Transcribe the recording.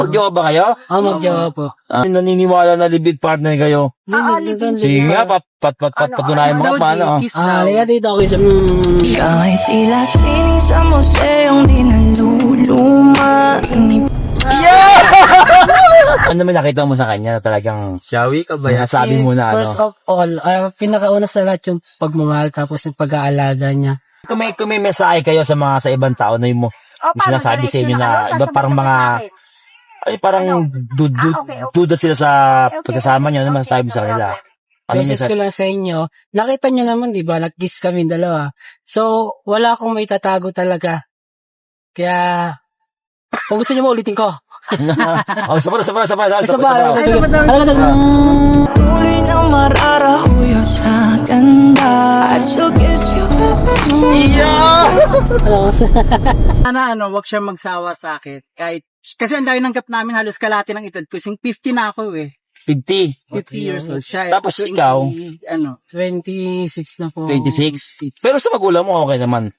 Magjowa ba kayo? Magjowa po. Naniniwala na libid partner kayo. Sige nga, patunayan mo nga paano. Halika dito ako isa. Kahit tila sining sa museong di naluluma. Ano naman nakita mo sa kanya na talagang Shawi ka ba yan? nasabi mo na First ano? of all, pinakauna sa lahat yung pagmamahal tapos yung pag-aalaga niya. Kung may mensahe kayo sa mga sa ibang tao na yung sinasabi sa inyo na iba parang mga ay parang duda sila sa pagkasama niyo, ano masasabi mo sa kanila? Ano Message ko lang sa inyo, nakita niyo naman, di ba, nag-kiss kami dalawa. So, wala akong may tatago talaga. Kaya, kung gusto niyo mo, ulitin ko. Sabay. Tuloy na mararahuyo sa ganda. At she'll kiss you Sana wag siya magsawa sa akin. Kasi ang dami ng gap namin, halos kalahati ng edad ko. 50 na ako 50. 50 years old siya. Tapos ikaw? 26 na po. 26? Pero sa magulang mo, okay naman.